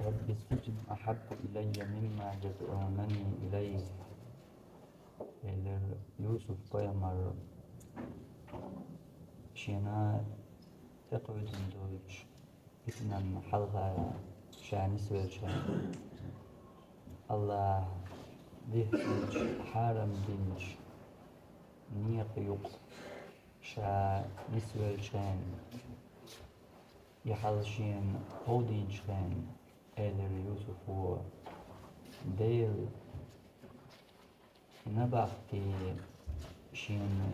رب السجن أحب إلي مما يدعونني إليه. يوسف بيمر شينا تقعد دوج إتنا حلقة شانس والشان الله ذهج حارم دينج نيق يق شا نسوال شان يحلشين قودين شان إلر يوسف و ديل نبعتي شين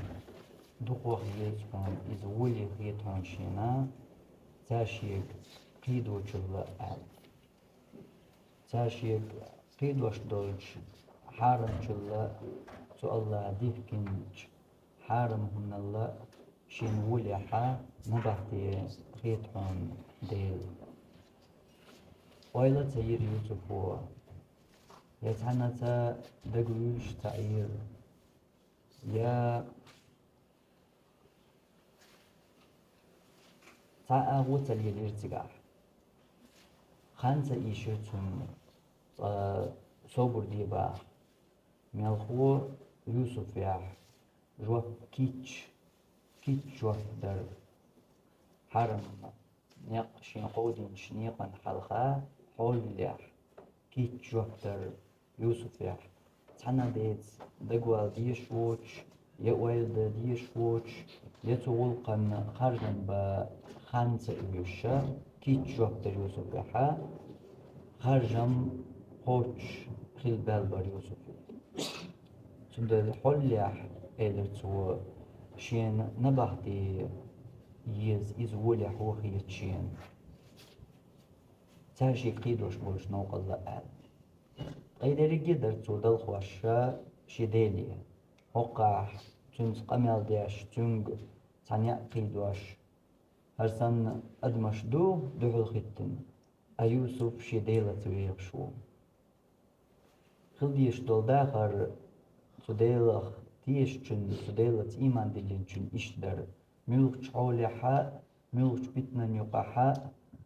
دقوة غيتهم إذا ولي غيتهم شينا تاشيك قيدو جل أعد تاشيك قيدوش دولج حارم جل تو الله ديفكنج حارم هن الله شين ولي حا نبعتي غيتهم ديل ويلا تير يوسف و يتعنتا دقوش تعير يا تعاغوت الارتقاء خانتا إيشتون صبر ديبا ملخو يوسف ياح جوف كيتش جوف در حرم نيق شين قودين شنيقا حلقا حول ياح كيتش جوف در يوسف ياح تحنا ديت دقوال ديش ووش يأويل ديش ووش يتغلقن خرجن بخانسة إيوشا كيتش جوف در يوسف ياحا خرجن خوش خيل بالبر يوسف سند الحل ياح إلرتو شين نبهدي إز ولي حوخي تشين تاشي قيدوش بولش نوق الله آل قيدري جدر تودل خواشا شديلي وقع تنس قميل دياش تنج تانيا قيدوش هرسن أدمش دو الختن أيوسف شديلة ويغشو خلديش دول داخر تديلخ تيش تشن تديلة إيمان دلين تشن إشدر ملك تحولي حا ملك بيتنا نيوقع حا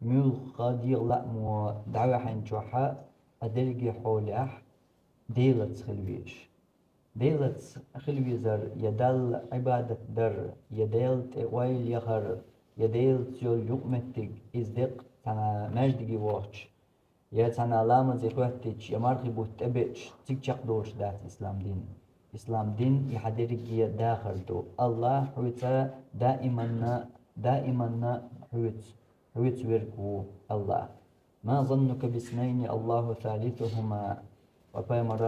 ملك غادير لأمو دعوة حين جوحا أدلقي حولي أح ديلة خلويش ديلة خلويزر يدل عبادة در يدل تقويل يخر يدل تيول يقمتك إزدق تنا مجدقي وقتش يا تنا لامة زي خواتيش يا مرخي بوت تبتش تيك دوش دات إسلام دين يحدرقي داخل دو الله حويتا دائما حويت ويركو الله ما ظنك باثنين الله ثالثهما وبيمر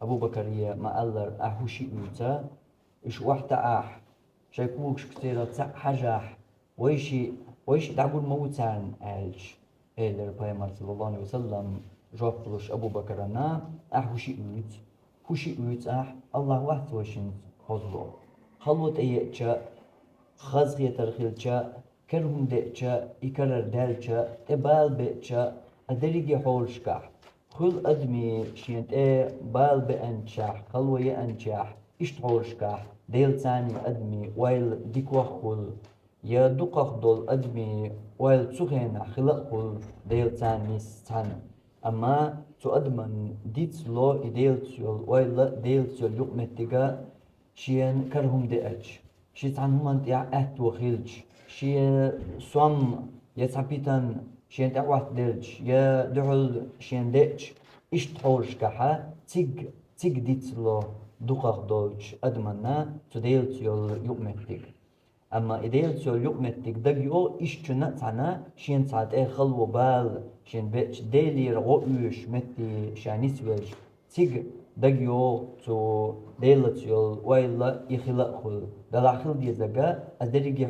أبو بكر ما ألر أحوشي أوتا إش وحتا شايكوكش كتيرا حجاح ويشي دعقول موتان ألش إلر بيمر صلى الله عليه وسلم جوفلوش أبو بكرنا حوشي أوت الله واحد وشين خزلو خلوت أيتشا خزغي ترخيلشا كرهم ديتشا إكرر دالشا إبال بيتشا أدريجي حولشكا خل أدمي شينت بال بأنشاح خلوية أنشاح إشتحولشكا ديل تاني أدمي ويل ديكوخ خل يا دوقخ دول أدمي ويل تسوخينا خلق خل ديل تاني ستان أما تو أدمن ديت لو إديل تيول ويل ديل تيول يقمتيغا شين كرهم ديتش شي تعنهم أنت أهت وخيلج شي سوام يتعبيتن شين تعوات ديلج يا دعول شين ديتش إشتحولش كحا تيج ديت لو دوقخ دولش أدمنا تديل تيول يقمتيغ أما إديل تيول يقمتيغ دقيو إشتنا تانا شين تعد خلو بال شين بيتش ديلي رغوش متي شانيس ويلش تيج دقيو تو ديل تيول ويلا يخلق خل دلاخل دي زقا أدريجي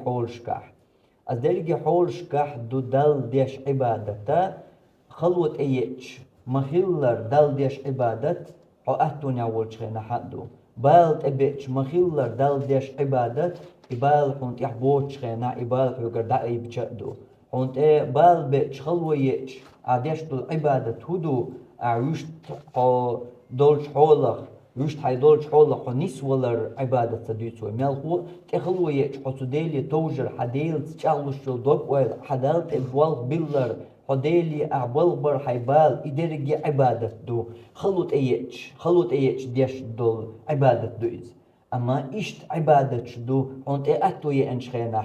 حول شكاح دو دال ديش عبادتا خلوت ايتش مخيلر دال ديش عبادت حو أهتون يعولش خينا حدو بالت ابيتش مخيلر دال ديش عبادت إبال حونت يحبوتش خينا إبال حيوكر دائي بچدو حونت بال بيتش خلوة يتش عديش دول عبادت هدو عوشت حو دولش حولخ يوشت هاي دولش حولخ نيس ولر عبادة تديتو مالخو تخلوية حسوديلي توجر حديل تشالوش الدوك ويل حدالت البوالخ بيلر حديلي أعبلبر حيبال إدرجي عبادة دو خلوت أيش ديش دول عبادة دو إز أما إشت عبادة دو هونت أتو ينشخينا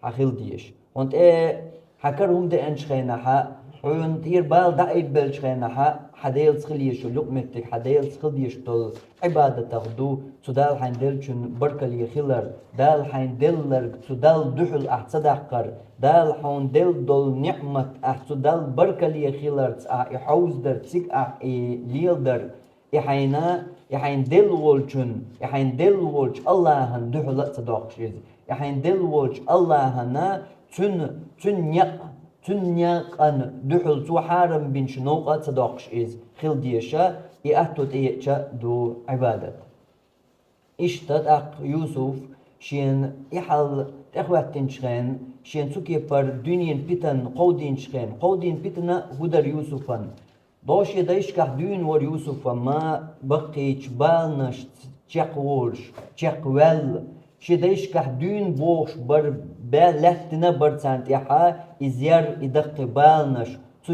حخيل ديش هونت حكرهم دي أنشخينا und ihr bald da ibel schrenaha hadel schliye shuluk metik hadel schliye shtul ibadat taqdu sudal handel chun barkali khilar dal handeller sudal duhul ahsadaqar dal handel dol ni'mat ahsudal barkali khilar ihawz der tsik lielder ihandel wolchun ihandel wolch Allah han duhul sadaqshiz ihandel wolch Allah hana chun تنيقن دحل تو حارم بين شنوقة صداقش إز خل ديشا إأتوت إيشا دو عبادة إشتاد أق يوسف شين إحل إخوات تنشخين شين سوكي بر دنيا بيتن قودين بيتنا هدر يوسفا دوش يدايشكح دين ور يوسف ما بقيش بالنش تشقورش تشقوال شديشكح دين بوش بر بلفتنا برسانت يحا إزيار إدق بالنش تو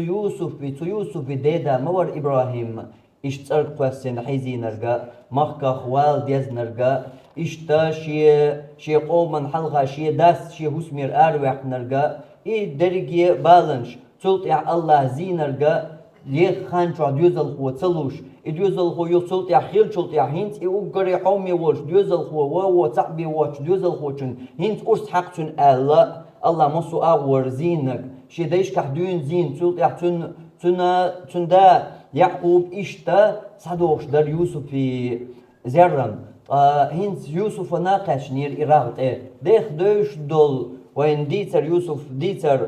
يوسف ديدا مور إبراهيم إشتر قوسين حيزي نرجع مخكا خوال ديز نرجع إشتا شي قومن حلقة شي داس شي هسمير أروح نرجع إي درجي بالنش تلت يا الله زي نرجع ليه خان شو ديوزل هو تلوش ديوزل هو يوصلت يا خيل شلت يا هنت وقري حومي وش ديوزل هو تعبي وش ديوزل هو شن هنت أرس حق شن الله مصو أور زينك شي ديش كحدون زين شلت يا تن دا يعقوب إشتا صدوش در يوسف في زرم هنت يوسف ناقش نير إراغت ديخ دوش دول وين ديتر يوسف ديتر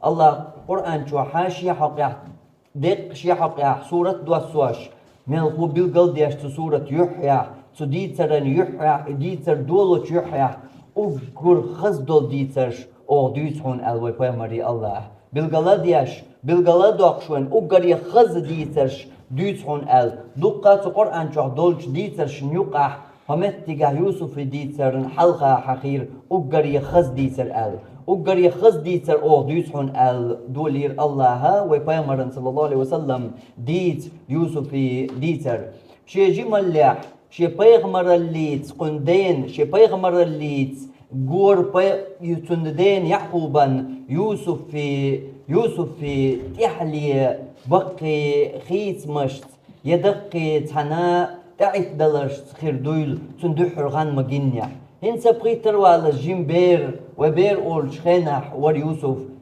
الله قرآن شو حاشي حقيقة دق شيحق يا سورة دوسواش من الخو بالقل ديش سورة يحيى ديترن يحيى ديتر دولو يحيى وقر خز دول ديترش او ديتون الوي بيمري الله بالقلا ديش بالقلا دوقشون وقر يخز ديترش ديتون دقة قرآن شو دولش ديترش نيقح همتجا يوسف ديترن حلقة حقير وقر يخز ديتر وقر يخز ديتر او ديتون دولير الله وبيامرن صلى الله عليه وسلم ديت يوسف ديتر شي جملح شي بيغمر الليت قندين شي بيغمر الليت قور يتندين يعقوبا يوسف تحلي بقي خيت مشت يدقي تنا تعيت دلش خير دويل تندحر غان مجنيح هنسا بريتر وعلى جيمبير وبير أول شخينح ور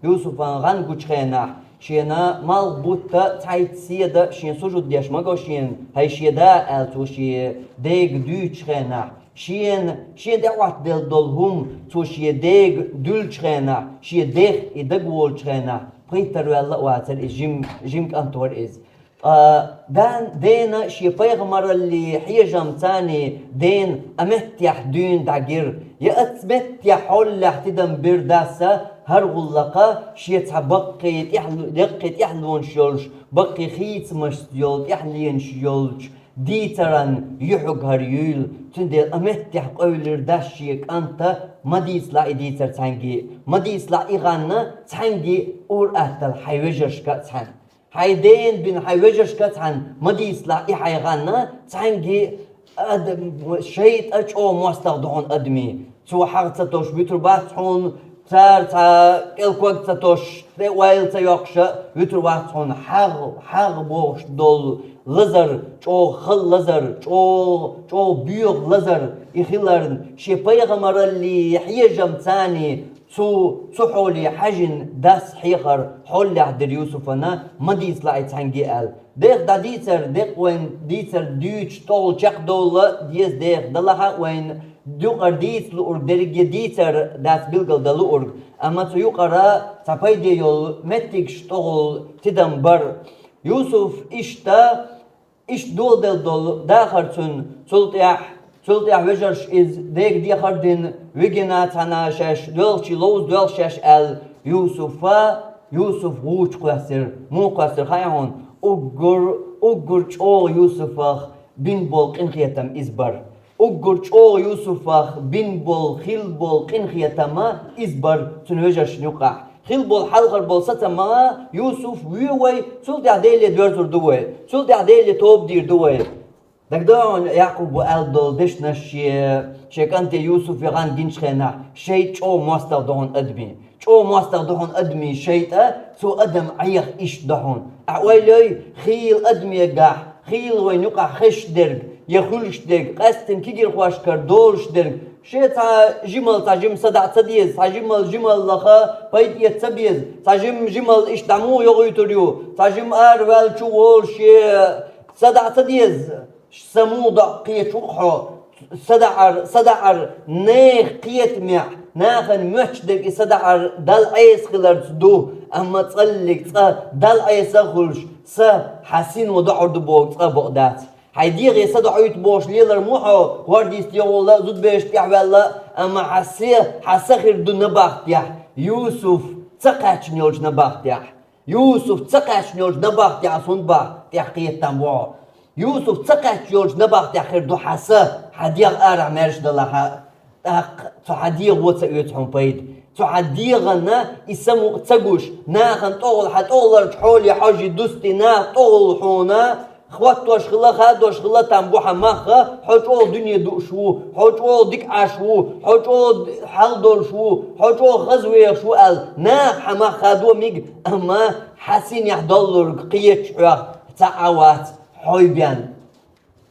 يوسف غان قو شخينح شينا مال بوتا تعيت سيدا شين سجود ديش مقو شين هاي شيدا ألتو شي ديك دو شخينح شين دعوات دولهم تو شي ديك دول شخينح شي ديك إدقوال شخينح بريتر وعلى وعتر جيم كانتور إز دينا شي بيغمر اللي حيجم تاني دين أمتيح دين دعجير يأتمتيح حول احتدم برداسة هرغلقة شي تبقي يحلون شيولش بقي خيت مشتيول يحلين شيولش ديتران يحق هريول تندير أمتيح قولر داشيك أنت مديس لا ديتر تانجي مديس لا إغانا تانجي أور أهتل حيوجشكا تان هايدين بين حيوجش كتعن مديس لا إحيغانا تعنجي شيء أو مستخدعون أدمي تو حق تتوش بيترباتون تار تا الكوك تتوش ويل تيوكشا بيترباتون حق بوش دول لزر جو خل لزر جو بيوغ لزر يخيلرن شي بيغمر اللي يحيجم تاني تو حولي حجن داس حيخر حولي عدر يوسفنا مديس لاعت هنجي ديخ دا ديتر وين ديتر ديوش طول شق دولة ديز ديخ دلها وين دوقر ديت لورق درجة ديتر داس بلغل دلورق أما تو يقرأ تباي ديول متكش طول تدنبر يوسف إش دول داخر سلطة وجرش إز ديك دي خردين ويجينات هنا شاش دولشي لوز دولشاش يوسف ووش قاسر مو قاسر خايهون أجر شو يوسف بين بول قنخيتم إزبر أجر شو يوسف بين بول خيل بول قنخيتم إزبر تنوجرش نقع خيل بول حلقر بول ستما يوسف ويوي سلطة عديلة دورتر دوي سلطة عديلة توب دير دوي دكدون يعقوب وألدول دشنا شيك أنت يوسف يغان دينش خينا شيء شو ماستر دهون أدمي شو ماستر دهون أدمي شيء سو أدم عيخ إيش دهون أولي خيل أدمي قاح خيل وين يقع خش درج يخلش درج قستن كيجر خواش كردولش درج شيء تا جمل تا جم صدع تديز تا جمل لخا بيت يتسبيز تا جمل إيش دمو يغيتريو تا أروال شو وول شيء صدع تديز سمود قيت وقحو صدعر نيخ قيت مع ناخن مشدك صدعر دل عيس خلرت دو أما تصلق دل عيس خلش حسين ودعر دبوك بقدات هيديغي صدعيت بوش ليلر موحو وردي استيغو لا زود بيش تيحوال أما حسخر دو نباختيح يوسف تقاش نيوج نباختيح يوسف تقاش نيوج نباختيح صنباخ تيحقيت تنبوعو يوسف تقاش يوج نباختي آخر دو حسا حديغ أرع مارش دلها تو حديغ وطا يوتحون بايد تو حديغنا يسمو تقوش ناخن طول حتولر تحولي حاجي دوستي نا طول حونا خواتوش خلا خادوش خلا تنبوحا مخا حجول دنيا دوشو حجول ديك عشو حجول حل دولشو حجول خزوي شو ال ناخ حما خادو ميق أما حسين يحضلر قيت شعوخ تعوات حوي بيان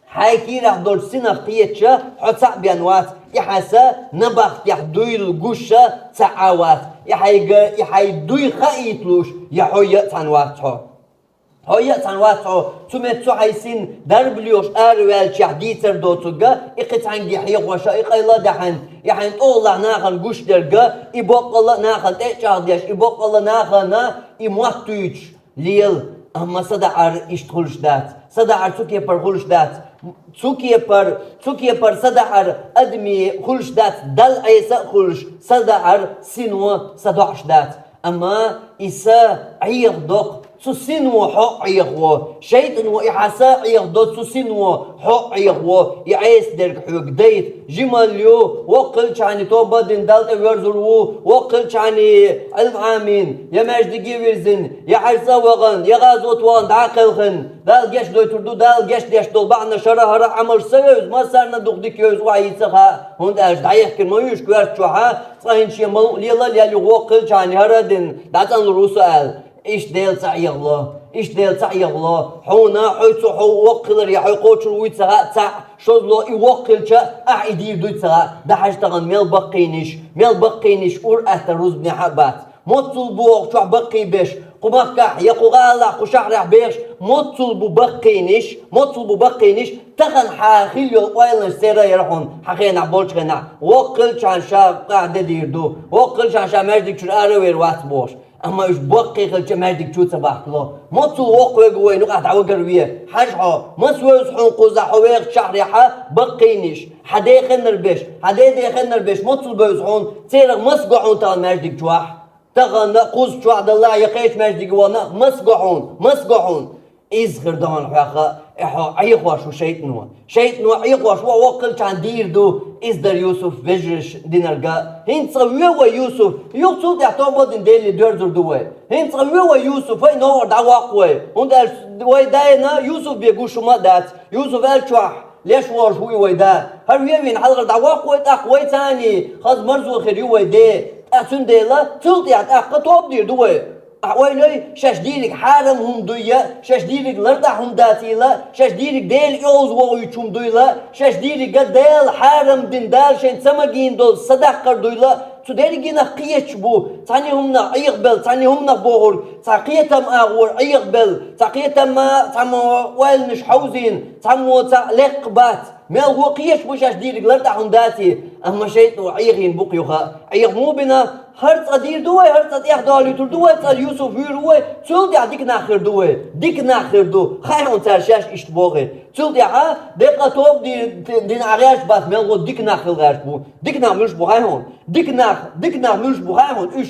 حي كي راح دول سنة قيتشا حتى بيان وات يحسا نبخت يحدوي الجوشة تعوات يحي دوي خايتلوش يحوي تنوات هوي تنوات سمت حيسين دربليوش أروال شهديتر دوتوجا إقتعني يحيق وشا إقيلا دحن يحن الله ناخن جوش درجا يبقى الله ناخن تشهديش يبقى الله ناخن يموتوش ليل أما صدعر إشتغلش دات صدعر سوكي بر خلش دات سوكي بر صدعر أدمي خلش دات دل عيسى خلش صدعر سنو صدعش دات أما إسا عيق دوق سسنو حق عيقو شيطان وإحسا عيق دوق سسنو حق عيقو يعيس درك حق ديت جماليو وقلش عني توبا دين دالت ورزلو وقلش عني علم عامين يا مجدقي ورزن يا عرسا وغن يا غازوت وغن دعاقلخن دال جيش دويتردو دال جيش ديش دول بعنا شرها عمل سويز ما صارنا دوخدك يوز وعيسخا هند اش دعيق كرمويش كوارت شوحا صاحين شي ملو ليلا ليالي وقلش عني هردن دعتان الرسال إيش ديل تعيق الله إيش ديل تعيق الله حونا حيث حو وقلر يا حيقوش ويتسغى تع شوزلو يوقلش أعيدير دويتسغى ده حاجتغن ميل بقينش أور أتروز بن حبات موتل بوغ شو بقي بيش قمكح يقوغالا قشعر بيش موتل بقينش تخن حاخيل ويلن سيرا يرحون حقينا بولش غنا وقلش عن شاب قاعدة ديردو وقلش عن شاب مجدك شو أروير وات بوش أما إيش بقي خلش مجدك شو تباحكلو موتل وقوي قوي نقعد عوقرويه حاجة مسوي صحون قوزا حويق شعريحة بقينش حدي خنر بيش موتل بيزحون سيرا مسقعون تال مجدك جواح تغن قوز شو عبد الله يقيش مجدك وانا مسقعون إزغر دان حقا عيقواش وشيطنوا عيقواش ووقل كان ديردو إزدر يوسف فجرش دينرقا هين تصويوا يوسف يوسف يعتبر دين ديلي دردر دوي هين تصويوا يوسف هين نور دعواقوي هند ويداينا يوسف بيقوش ما دات يوسف الشوح ليش واش هو ويدا هل يبين حلقة دعواقوي تقوي تاني خاص مرزو خير ويدا أتون ديلا تلتي عتاقة توب دير دوي أولي شاش ديرك حارم هم دويا شاش ديرك لردا هم داتيلا شاش ديرك ديل يوز ويشوم دويلا شاش ديرك ديل حارم دين دال شين سماجين دول صدقر دويلا تدرجنا قيتش بو تاني همنا عيقبل تاني همنا بوغر تاقيتم أغور عيقبل تاقيتم تامو ويلنش حوزين تامو تلقبات مال هو قيش بو شاش ديرك لردا هم داتي أما شيء عيقين بقيوها عيق مو بنا هرت قدير دوي هرت قدير دالي تر دوي تر يوسف يروي تول دي ديك ناخر دو خاي هون ترشاش اشتباغه تول دي ها دقة توب دي نعريش بس ملغو ديك ناخر غاش بو ديك ناخرش بو هاي هون ديك ناخرش بو هاي هون ايش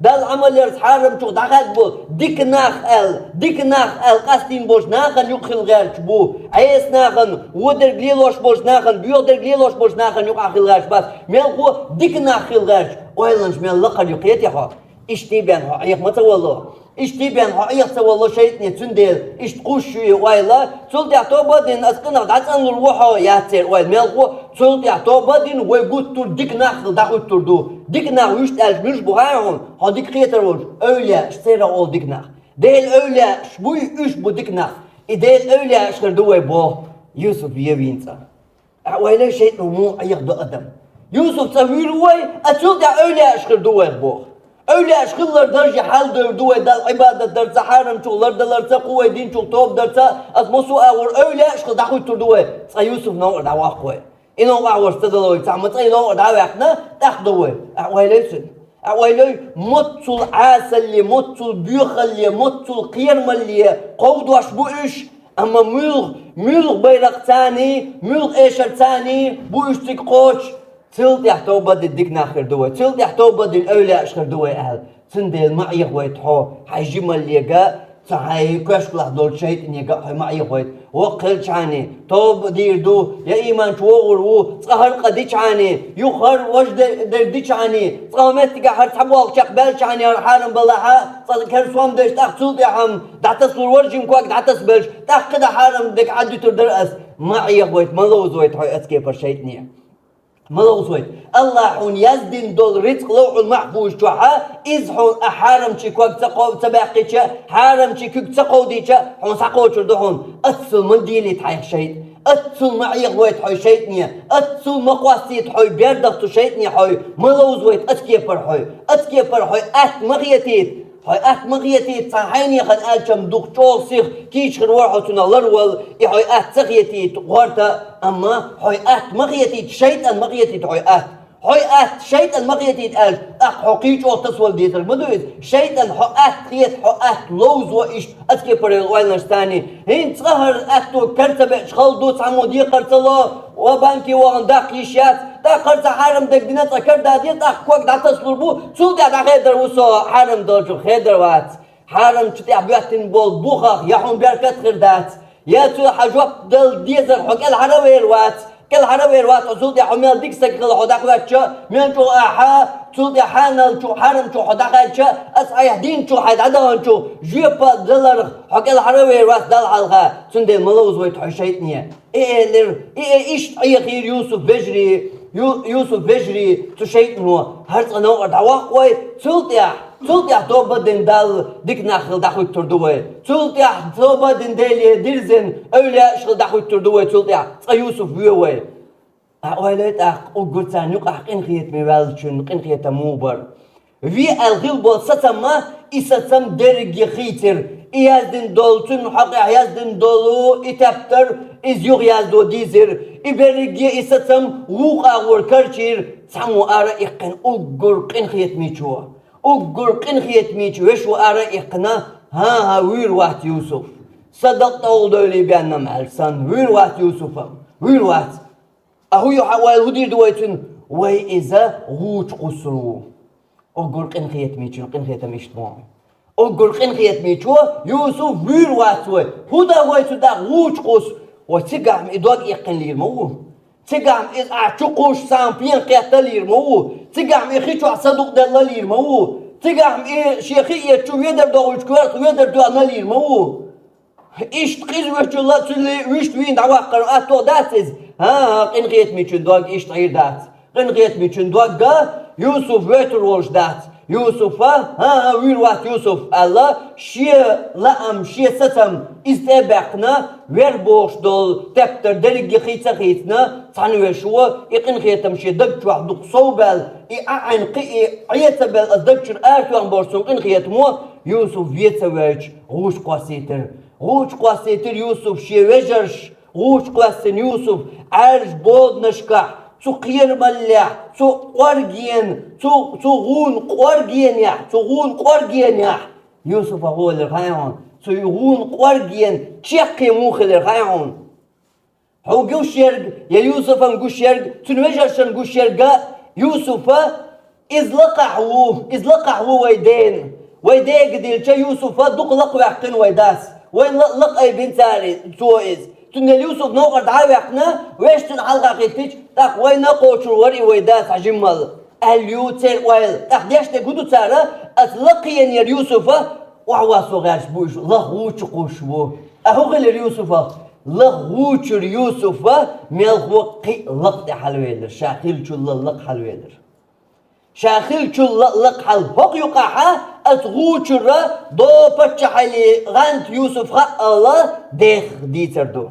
دال عمليات حارم شو دخل بو ديك ناخ قاستين بوش ناخن يخل غاش بو عيس ناخن ودر قليلوش بوش ناخن بيودر قليلوش loş boş nakan yok akıl garç bas. Men ko dik nakıl garç. Oylanış men laqar yuqiyet ya. İşte ben ayık mata vallo. İşte ben ayıksa vallo şehit ne tün değil. İşte kuşuyu oyla. Sulta toba din askına dasan ruha yater oy. Men ko sulta toba din ve guttur dik nakıl da gutturdu. Dik nak üst elmiş bu hayun. Ha dik yeter ol. Öyle işte ol dik nak. Değil öyle bu üç bu dik nak. Değil öyle şırdı ve bu. Yusuf yevinsa. Öyle şey mu ayık da adam. Yusuf savir ve atılda öyle şırdı ve bu. Öyle aşkınlar derce hal dövdü ve dal ibadet derse haram çoğlar dalarsa kuvve din çok top derse az mosu ağır öyle aşkı da kuyturdu ve sa Yusuf ne orada vakwe. İno ağır stadalı ve tamam say ne orada vakna takdı ve. Öyleysin. Öyle mutsul asalli mutsul büyükhalli mutsul kıyarmalli kovduaş bu iş ama mülk bayrak tani mülk eşer tani bu iştik koç. تلت يحتوى بدل ديك ناخر دوي تلت يحتوى بدل أولى أشخر دوي أهل تندل معي خويت حو حيجي مالي جا صحيح كاش كله دول شيء إني جا معي خويت وقل شاني توب دير دو يا إيمان شوغر و صهر قدي شاني يخر وجد دي شاني صامت جا هر تبوق شقبل شاني الحارم بلاها صار كرسوم دش تقصد يا عم دعتس الورجم كواك دعتس بلش تأخذ حارم دك عدي تدرس معي خويت ملوز ويت حو أسكي فرشيتني ملوزويت الله حون يزدن دول رزق لوح المحفوظ جوحا إزحون أحارم شي كوك تقو تباقي شا حارم شي كوك تقو دي شا حون ساقو شردوحون أتصل من ديلي تحيق شيء أتصل معي غويت حوي شيطنية أتصل مقواسيت حوي بيردغ تو شيطنية حوي ملوزويت أتكيبر حوي أت مغيتيت هاي مغيتي تصحيني خد ألشم دكتور سيخ كيش خروحه تنالرول هاي تغيتي تغارتا أما هاي مغيتي شيطان مغيتي هاي شيطان مغيتي تقال حقيج أو تصول ديتر مدويت شيطان خيت لوز وإيش أتكي بريل ويلنشتاني هين تصهر تو كرتبع شخلدو تعمو دي قرتلا وبانكي وغنداق يشيات دا قرص حرم دك دينا تكر دا دي دا كوك دا تصلر بو سول دا خيدر وصو حرم دولشو خيدر وات حرم تتع بياتن بول بوخاخ يحون بيركت خردات يا تو حجوب دل ديزر حق الحروير وات كل حروير وات سول دا حميل ديك سكل حداق واتشا من شو احا سول دا حانل شو حرم شو حداق واتشا اسعيح دين شو حيد عدوان شو جيبا دلر حق الحروير وات دل حلقا سندل ملوز ويت حشيتنيه إيش خير يوسف بجري تشيطنوا هرت أنا أدعوا قوي تلتيا توبة دين دال ديك ناخل دخل تردوه تلتيا توبة دين دالي ديرزن أولى شغل دخل تردوه تلتيا يوسف بيوه أولاد أقولتان يق قن خيت ميوالشون قن خيت موبر في الغلبة ستما إستم درج خيتر İyazdin dolsun hakkı yazdin dolu itaptır iz yok yazdo dizir iberigi isatsam wuqa wor karchir samu ara iqin ugur qin khiyet michu ve şu ara iqna ha wir waht Yusuf sadaqta oldu öyle benim alsan wir waht Yusuf'am wir waht ahu yuhawal hudir duwaytun ve iza huç qusru ugur qin khiyet michu أقول قن خيت ميشوا يوسف وير واتوي هدا ويتو دا ووشقوس وتقام إدواق يقن ليرمو تقام إز أعشقوش سامبين قيتا ليرمو تقام إخيشو أصدق دالا ليرمو تقام شيخي يتشو يدر دو وشكوات ويدر دو أنا ليرمو إيش تقيز ويشو الله تسلي ويشت وين دعوا قرآت تو داتز ها قن خيت ميشو دواق إيش تغير دات قن خيت ميشو دواق يوسف ويتر وش دات يوسف ويروات يوسف الله شيء لام شيء ستم استبقنا وربوش دول تبتر درج خيتنا تنوشوا يقن خيتم شيء دكتور دق صوبل عن عيتبل الدكتور أرتوان بورسون قن خيتمو يوسف يتسويج غوش قاسيتر يوسف شيء وجرش غوش قاسين يوسف عرج بود نشكح تقير ملح تقرجين تغون قرجين يا يوسف هو الرخيون تغون قرجين تشقي موخ الرخيون هو جوشيرج يا يوسف ان جوشيرج تنوجرشن جوشيرج يوسف إزلقع هو ويدين قديل يوسف دق لق وحقن ويداس وين لق أي بنتاري تويز تنل يوسف نوقر دعاوقنا ويش تنحلقا قيتش تاق وينا قوشر وري ويداس عجمال اليوتر ويل تاق ديش تقودو تارا أطلقين يا يوسف وعواسو غاش بوش لغوش قوش بو أهو غير يوسف لغوشر يوسف ميلغو قي لق حلويلر شاخيل شو لق حلويلر شاخيل شو لق حل هق يقاحا أتغوشر دو بتشحلي غانت يوسف الله ديخ ديتر دو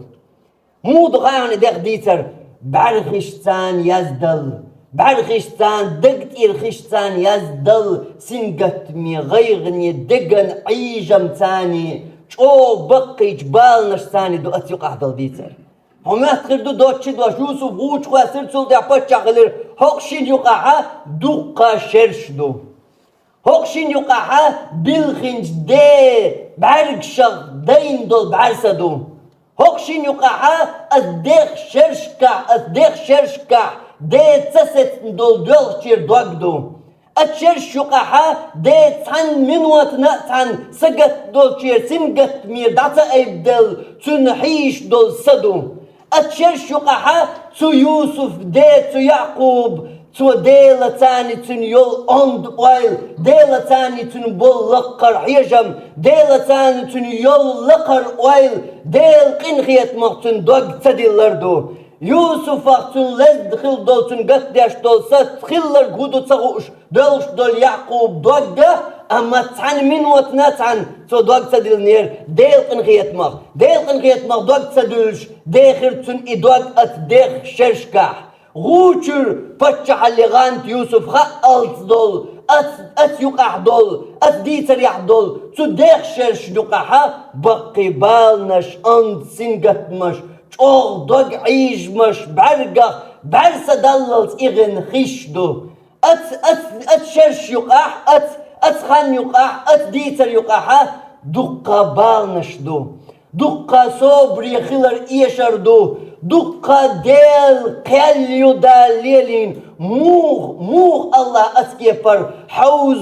مو دغاني ديخ ديتر برخشتان يزدل برخشتان دقت إرخشتان يزدل سنقت مي غيغني دقن عيجم تاني شو بقي جبال نشتاني دو أتيق أحدل ديتر هم يتخردو دوتشي دوش يوسف غوش خواسر تسول دي أبتش أغلر هقشين يقاها دوقا شرش دو هقشين يقاها بالخنج دي برقشق دين دول بعرسة دو هقشين يقاها أديخ شرشكا دي تسست دول شير دوغدو أتشرش يقاها دي تان منواتنا تان سقت دول شير سنقت مير داتا أيبدل تنحيش دول سدو أتشرش يقاها تو يوسف دي تو يعقوب تو ديلا تاني تن يول أند أويل ديلا تاني تن بول لقر حيجم ديلا تاني تن يول لقر أويل ديل قنخيت مقتن دوغ تديل لردو يوسف تن لزد خل دول تن قدش دول ست خلر قودو تغوش دولش دول يعقوب دوغ أما تان من واتنا تان تو دوغ تديل نير ديل قنخيت مق دوغ تدلش ديخر تن إدوغ أت ديخ شرشكاح غوشر بتشح اللي غانت يوسف خالت دول أت يقع دول أت ديتر يحدول تديخ شرش يقعها بقي بالنش أنت سنقت مش شوغ دوغ عيش مش برقة برسة دللت إغن خيشدو أت شرش يقع أت خان يقع أت ديتر يقعها دقة بالنش دو دقة صبري خلر إيشر دو دقة ديل قليو داليلين موغ الله أسكيبر حوز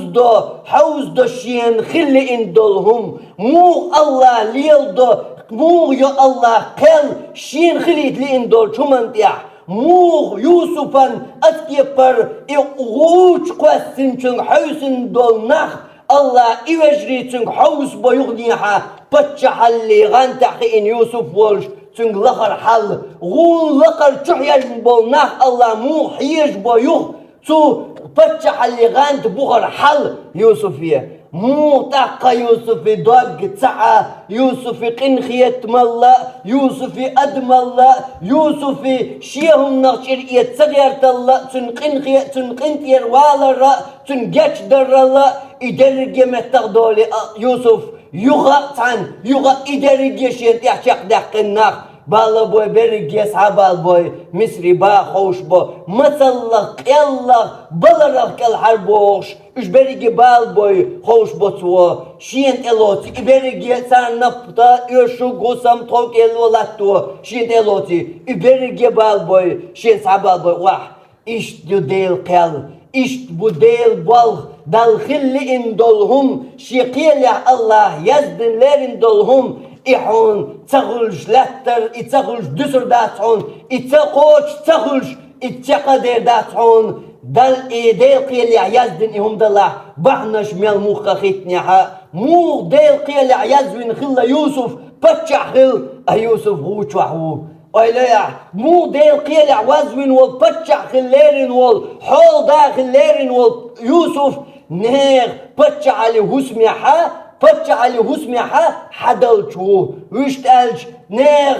دو شين خلي إن دولهم موغ الله ليل دو موغ يو الله قل شين خليت لي إن دول شمان تيح موغ يوسفان أسكيبر إغوش قوسن چون حوسن دول نخ الله إيوجري چون حوس بيغنيها بتشح اللي غانتحي إن يوسف والش چون لقر حل غول لقر چحيج بولناخ الله مو حيج بيوخ تو بتشح اللي غانت بغر حل يوسفية مو تاقا يوسفي دوغ تسعى يوسفي قنخية ملا يوسفي أدم الله يوسفي شيهم نغشير يتسغير تلا تن قنخية تن قنتير والرا تن جاتش در الله إدرق متغدولي يوسف يغا إدرق يشين تحشق دقناخ بالا بوي برق يسحبال بوي مصري با خوش بو مثلق يلا بلرق الحربوش اش برق بال بوي خوش بو تو شين الوتي برق يسان نبتا يشو قسم توك الولاتو شين الوتي برق بال بوي شين سحبال بوي واح اش دو ديل قل اش بديل بالغ دل خلي ان دولهم شيقيل الله يزدن لين دولهم إحون تغلش لاتر إتغلش دسر داتعون إتقوش تغلش إتقدر داتعون دل ديل قيل يزدن إهم دلح بحنش ميال موخا خيتنيها موخ ديل قيل يزوين خلا يوسف بتشح خل يوسف غوش وحو أيليا مو ديل قيل وزوين والبتشح خليرين والحول دا خليرين واليوسف نير بتشح علي هسميحا بتشعل هسميحا حدلشو ويشتالش نيغ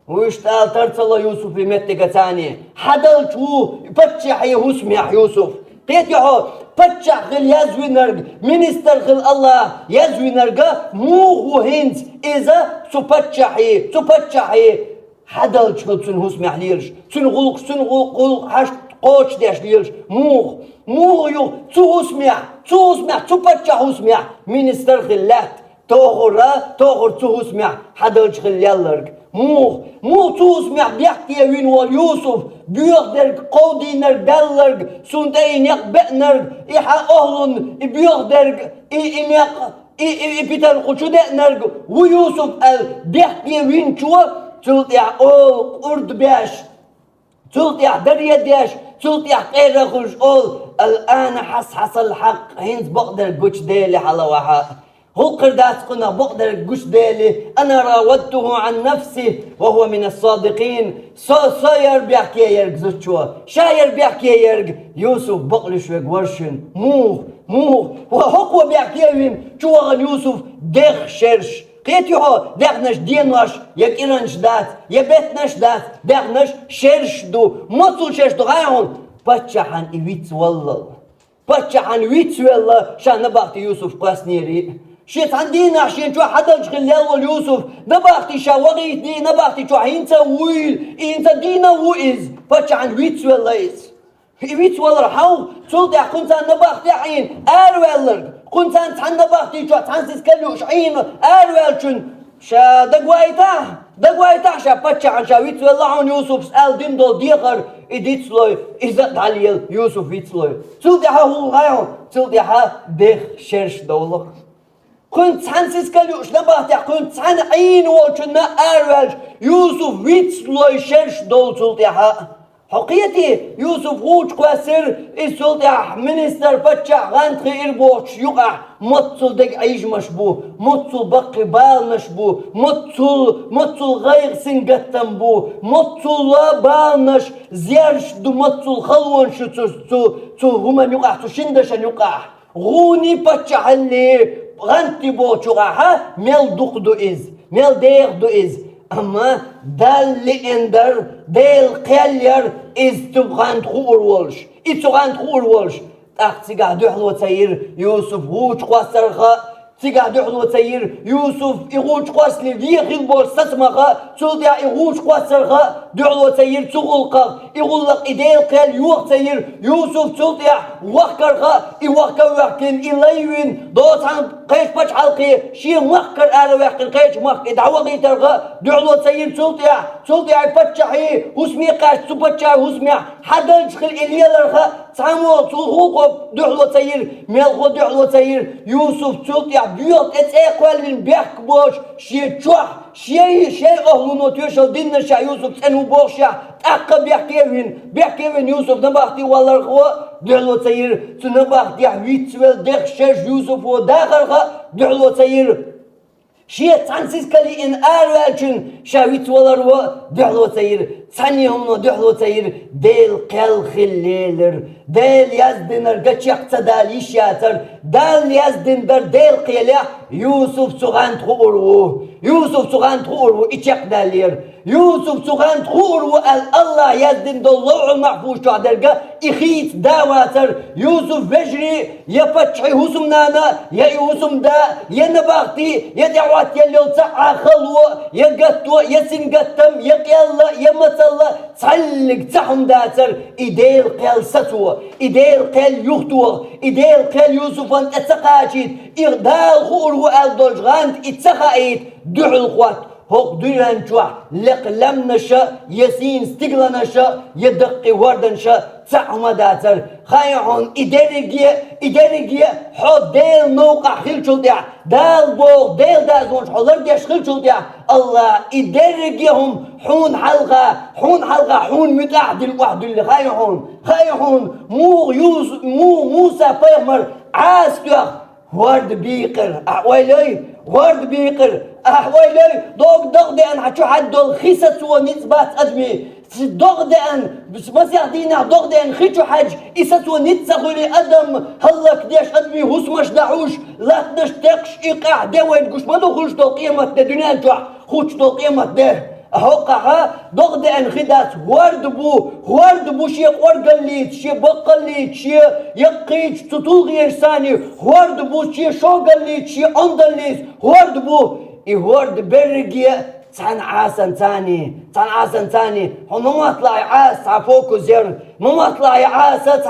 ويشتال ترتلا يوسف متى تاني حدلشو بتشعي هسميح يوسف تيتيحو بتشع خل يزوينرغ منستر خل الله يزوينرغ مو هو هنت إذا سبتشعي حدلش خل سن هسميح ليرش سن غلق حشت قوش داش ليرش موغ يو تهسميح تبتشع هسميح منستر خلات تغر تهسميح حدلش خل يالرغ موغ تهسميح بيحكي وين واليوسف بيقدر قودينر دلرغ سنتين يقبئنر إحا أهلن بيقدر إبتر قشو دقنرغ ويوسف بيحكي وين شو تلطيع أول أرد بيش تلطيع دريا ديش تلطيع غير خرج أول الآن حصل الحق هينز بقدر قوش ديلي حلوها هو قرداس قنا بقدر قوش ديلي أنا راودته عن نفسي وهو من الصادقين صاير بيحكي يرق زوجوا شاير بيحكي يرق يوسف بقلش ورشن موه وهو بيحكي وين شو يوسف دخ شرش قيت يوه دغنش دينوش يكيرنش دات يبتنش دات دغنش شرش دو مطل شرش دو غايون بچحن إيويتس والله بچحن ويتس والله شان نبغتي يوسف قاسنيري شيت عندنا شين شو حدا شغل يوسف نبغتي شاوري دي نبغتي شو هينتا ويل إنت دينا ويز بچحن ويتس والله إز ويتس والله حاو تلطي كنت نبغتي عين أرويلر كنت أنت نبغتي شو تنسيس كلوش عين أرويلشن شا دقوايتا شا بچحن شا ويتس والله عن يوسف سأل دين دول ديقر إديتسلوي إزت عليل يوسف ويتسلوي تلطي هو غايون تلطي دخ شرش دولك كنت سانسيس كلوش نبغتي كنت سان عين وشنا أرويلش يوسف ويتسلوي شرش دول تلطي حقيقتي يوسف روج كواسر السلطة منستر فتشع غانتخي إربوش يقع متصل دق عيش مشبو متصل بقي بال مشبو متصل غير سنقتن بو متصل بال نش زيارش دو متصل خلون شو تو هما يقع تو شندشن يقع غوني فتشع اللي غانتي بو شقع ميل دقدو إز ميل ديغ دو إز أما دال إندر دال قلير إز تبغان تخور ولش إتبغان تخور ولش تيجا دحلو تسير يوسف هوش قاسرخا تيجا دحلو تسير يوسف يغوش قاس لي غيبول ستمخا تلدع يغوش قاسرخا دحلو تسير تغلق يغلق إدال قال يوق تسير يوسف تلدع وخرخا يوخر وحكن إليوين دوت عن قيش باش حلقي شي مخكر على وحكن قيش مخ إدعوغي ترغا دحلو تسير تلدع يفتشحي وسمي قاش تبتشع وسمي حدا يدخل إليالرخا تعمل تلغوق دحلو تسير ميلغو دحلو تسير يوسف تلدع بيوت اتقوال من بيحك بوش شي تشوح شي أهلو نوتيوشل دينا شا يوسف سنو بوشا تأقى بيحكيوين يوسف نباختي والله رخوة دحلو تسير تنباختي ويتسويل دخ شاش يوسف وداخل دحلو تسير شيء تنسيس كلي إن أروالشن شاويت ولروا دحلو تسير ثانيهم دحلو تسير ديل قل خليلر ديل يزدنر قتشق تدالي شاتر دال يزدنر ديل قيلة يوسف سغان تخورو إتشق دالير يوسف سغان تخورو الله يزدن دلوع المحفوش تعدرقا إخيت داواتر يوسف فجري يفتحي هسم نانا يا يوسم دا يا نباختي يا دعوات يا اللي تسعى خلوة يا قطوة يا سنقتم يا قيالة يا مطلة تعلق تحم داتر إديل قيل ستوة إديل قيل يختوة إديل قيل يوسف أنت اتسقاشيت إغدال خورو ألدوش غانت اتسقايت دعو القوات هوق ديران شوح لق لم نشا يسين استقلا نشا يدقي وردن شا تعمى داتر خايعون إداريجية حد ديل موقع خلشل ديع دال بوغ ديل دازونش حضر ديش خلشل ديع الله إداريجيهم حون حلقة حون متعدل وحد اللي خايعون مو موسى فيمر عاستيخ ورد بيقر أحوالي دوغ دان حتشو حدو خيسة ونسبات أدمي دوغ دان بس مسيح دينا دوغ دان خيشو حج إسات ونتسغولي أدم هلك ديش أدمي هسمش دعوش لا تنشتقش إيقاع دوين قش ما دخلش دو قيمة دا دنيا جوح خوش دو قيمة ده هوقعها دوغ دان خدات هوارد بو شي قرقليت شي بقليت شي يقيت تطولغي إرساني هوارد بو شي شوقليت شي أندليت هوارد بو يهورد برقية تان عاسن تاني هم ما طلع عاس عفوكو زر ما طلع عاسة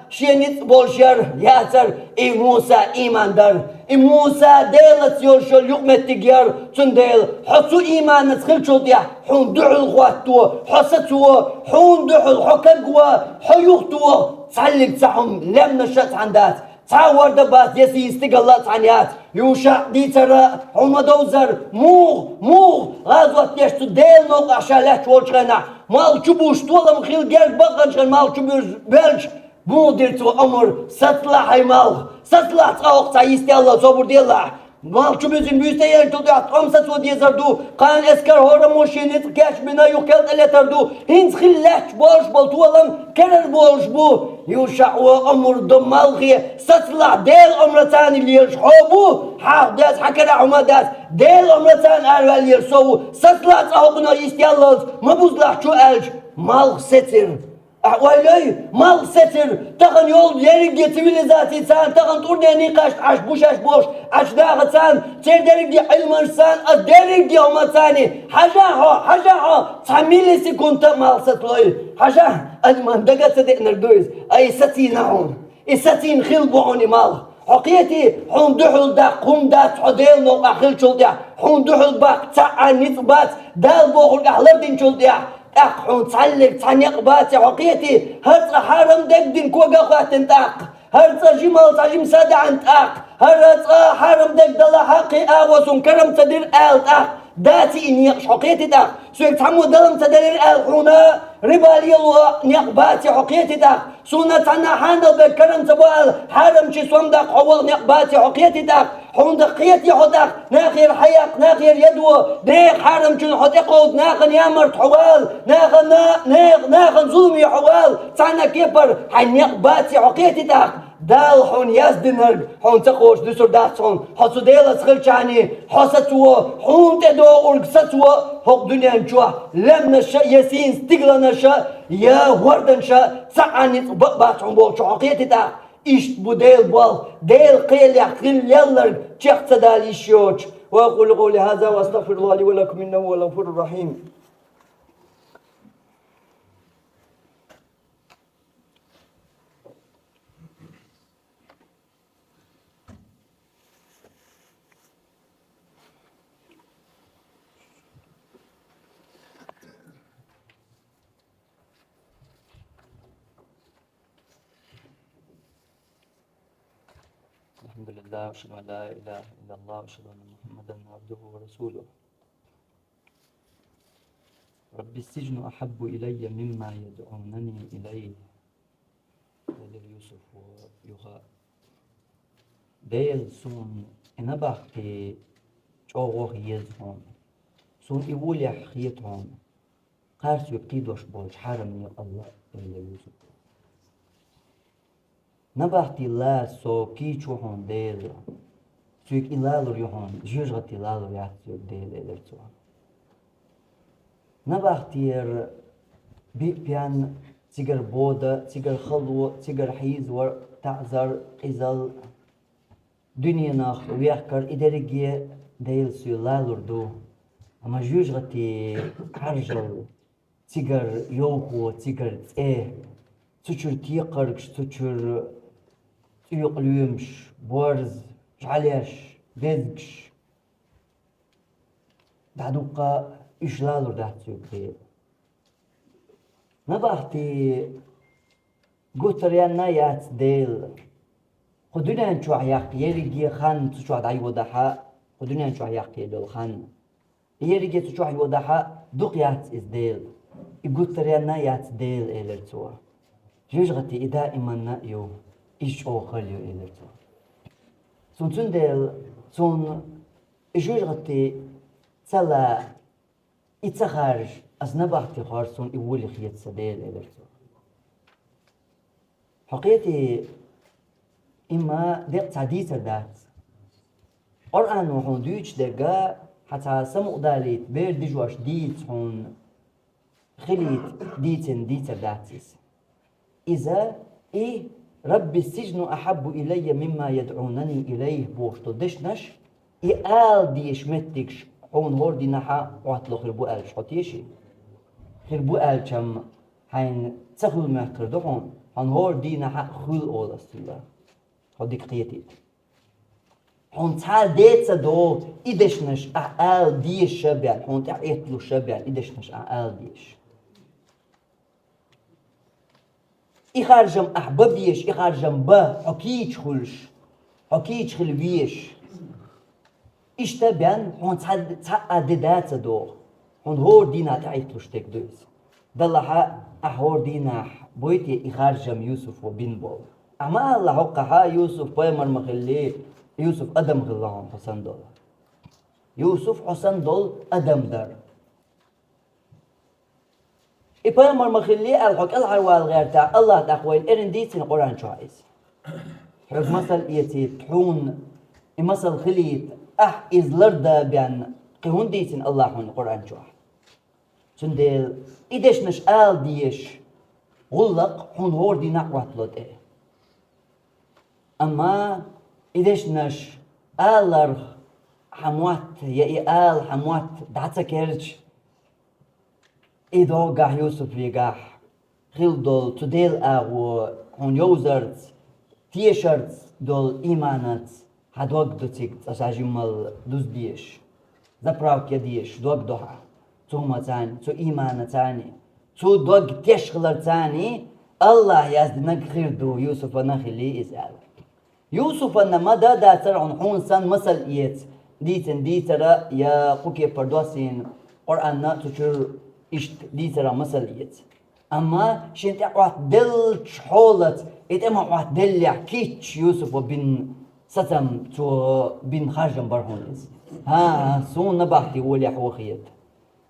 شي نتبول شر ياتر موسى إيمان در موسى ديلت يوشل يقمت تجير تنديل حسو إيمان نتخل شوطيا حون دعو الغواتو حساتو حون دعو الحكاقوا حيوختو تعلق تاعهم لم نشات عندات تعور دبات يسي استقلت عنيات يوشع دي ترى هم دوزر موغ غازوة يشتو ديل نوق عشالات والشغنا مال شبوش طولم خيل جرد بقنش مال شبوش بلش مودر تو أمر ستلا هاي مال ستلا تقاوق تعيستي الله صبر دي الله مال شبوزين بيستيان تودعت أمسا سودي زردو قان اسكر هورا موشينيت كاش بنا يوكلت اللي تردو هنس خلاش بولش بلطولم كرر بولش بو يوشع وأمر دمالغي ستلا ديل أمرتان اللي يرشحوبو حاق داس حكرا عمادات ديل أمرتان أروا اللي يرسوو ستلا تقاوقنا يستي الله مبوزلح شو ألج مالغ ستر أحوالي مال ستر تغن يول يرجع سيفيليزاتي سان تغن تورني نقاش عش بوش عش داغ سان تيرجع علم سان أدرجع هما ثاني حاجة تعملي سكونت مال ستلوي حاجة المهم دقت صدق نردويز أي ستين عون ستين خلبوني مال حقيقتي حون دحل دا قوم دا تعديل نو أخل شلديا حون دحل باك تاع نتبات دال بوغل أحلردين شلديا حون تعلق تعنيق باتي حقيقتي هرت حرم دقدين كوغا خواتن تاق هرت جمال تاجم سادة عن تاق هرت حرم دقدل حقي آوسون كرم تدير آل تاق داتي إنيق حقيقتي تاق سويك تعمو دلم تدير آل حونا ربالي الله نيق باتي حقيقتي تاق سونا تانا حاندل بكرم تبال حرم شي سوام داق حوال نيق باتي حقيقتي تاق حون دقيتي حداق ناخير حياق ناخير يدو ديق حرم جن حدقود ناخن يامرت حوال ناخن ظلمي حوال تانا كيبر حنيق باتي حقيقتي تاق دال حون يزدنرg حون تقوش دسر داتسون حسو ديلا سخلشاني حساتو حون تدو ارقساتو حق دنيا نشوه لم نشا يسين ستقلا نشا يا وردن شا تسعني بقبات عمبوش حقيقتي تاق إشت بديل بال ديل قيل يحقل يلر تشخت دالي شوش وأقول قولي هذا وأستغفر الله لي ولكم إنه هو الغفور الرحيم الحمد لله وأشهد أن لا إله إلا الله وأشهد أن محمدا عبده ورسوله رب السجن أحب إلي مما يدعونني إليه قال يوسف ويغا ديل سون إنباختي جوغوغ يزهون سون إولي حخيتهم قارس يبقيدوش بولش حرمني الله إلا يوسف نباختي لا سو كيچو هون ديل سويك إلالور يهون جيجغتي إلالور ياتيو ديل إلرتو نباختير بيان تيجر بودا تيجر خلو تيجر حيز ور تعذر إزال دنيا ناخ ويحكر إدرجي ديل سو إلالور دو أما جيجغتي عرجل تيجر يوهو تيجر تيه تشر تيقرش تشر يقليمش بورز جعليش بيزكش بعدوقا إشلالور دهتيو بيه نباختي قوتريان نايات ديل خدونا نشو عياق يريجي خان تشو عدعي وضحا خدونا نشو عياق يدول خان يريجي تشو عدعي وضحا دوقيات إز ديل قوتريان نايات ديل إلرتوا جوجغتي دائما نأيو إيش أو خليو إلرتو سون ديل سون جوجغتي تلا إتخارج أزنباختي خارسون إولي خيات سديل إلرتو حقيقتي إما ديق تعديت دات قرآن وحون دويتش دقا حتى سمو داليت بير ديجواش ديت هون خليت ديتن ديتر داتيس إذا إيه رب السجن أحب إلي مما يدعونني إليه بوشتو دشنش إيال ديش متكش هون هور دي نحا وعطلو خربو ألش حطيشي خربو ألشم حين تخل ما كردوهم هون هور دي نحا خل أول أستلا هديك قيتي هون تعال ديتsa دو إدشنش أعال ديش شبيان هون تعيطلو شبيان إدشنش أعال ديش إخارجم أحبابيش إخارجم با حكيش خلش حكيش خلويش إشتبان هون تعددات دو هون هور دينا تعيطلوش تك دوز دلها أهور دينا بويتي إخارجم يوسف وبن بول أما الله حقها يوسف بايمر مخلي يوسف أدم غلهم حسن دول يوسف حسن دول أدم در بايمر مخلي الحق الحوال غير تاع الله تقوين إرن ديتين قرآن شايز حق مثل يتي تحون مثل خليت إزلردا بيان قهون ديتين الله حون قرآن شايز سندل إيدش نش آل ديش غلق حون هور دي نقوات لود أما إيدش نش آلر حموات يا آل حموات دعتا كيرج إيدو قاح يوسف يقاح خيل تديل أغو هون يوزرت تيشرت دول إيمانات هدوك دوتيك أساجمال دوز ديش زبراوك يديش دوك دوها توما تاني تو إيمانا تاني تو دوك تشغلر تاني الله يزدنك خير دو يوسف نخلي إزال يوسف أنما دا ترعون حون سان مسل إيت ديترا يا قوكي پردوسين قرآن تشير إشت ديترا مسل إيت أما شنت أقوات دل حولت إتما أقوات دل يحكيش يوسف وبن ستم تو بن خارجم برهونيز ها سون نباحتي ولي حوخيت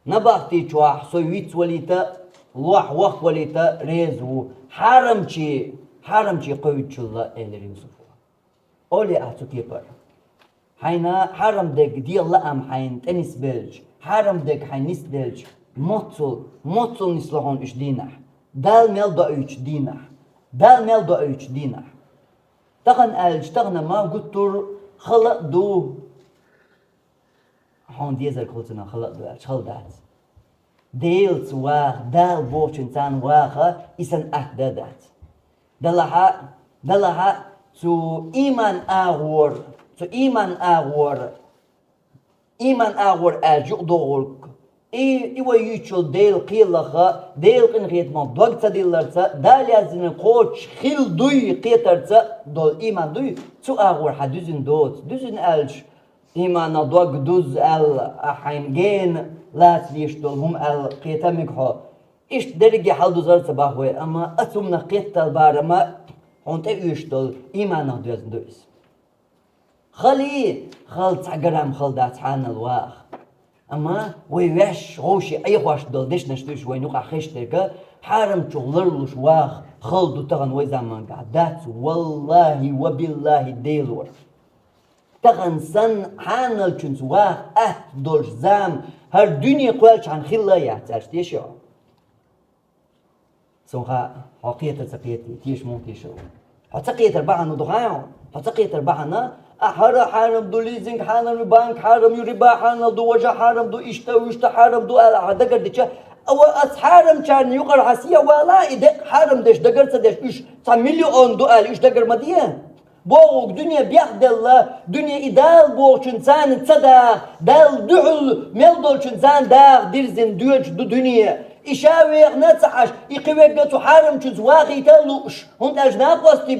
نباحتي تشواح سويت وليتا لوح وقت وليتا ريزو حرمشي قوي الله إلى يوسف أولي أحتو كيبر حينا حرم دك دي الله أم حين تنس بلج حرم دك حين نس بلج موتل نسلهون إش دينه دال ميل دا إيش دينه تغن ألج تغن ما قطر خلق دو هون ديزر قلتنا خلق دو ألج خلدات ديلت واخ دال بوش إنسان واخ إسان أحدادات دلها تو إيمان آغور أجو دورك إيوه يشل ديل قيلخا ديل قنخيت ما دوغتا ديلرتا دال يازن قوش خيل دوي قيترتا دول إيمان دوي تو آغور حدوزن دوزن ألج إيمان دوغ دوز أحين جين لات ليش دول هم قيتا مكحو إيش درجة حال دوزرتا باهوي أما أتمنى قيتا البارما هون تأيش دول إيمان دوزن دوز خل تعقرام خل دات حان الواخ أما ويش غوشي أي خوش دول ديش نشتوش وينوقع خيشتك حارم تغلرلوش واخ خل دو تغن ويزامان قعدات والله وبالله ديلور تغن سن حان الچنس واخ دولش زام هر دنيا قوالش عن خلا يحتاج تيشو سوها حقيقة سقيتي تيش مو تيشو حتقيت أربعة ندغايو حتقيت أربعة حرم دو ليزنج حرم بانك حرم يربا حرم دو وجه حرم دو اشتا حرم دو دقر ديش او اس حرم كان يقر حسيه ولا حرم ديش دقر تديش ايش 1 مليون دو ايش دقر مديه بوق دنيا بياخد الله دنيا إدال بوق شنسان تصدق دال دعل ملدول شنسان داغ ديرزن دوج دو دنيا إشاوي نتصحش يقويق تو حارم شنس واقي تلوش هون أج ناقوستي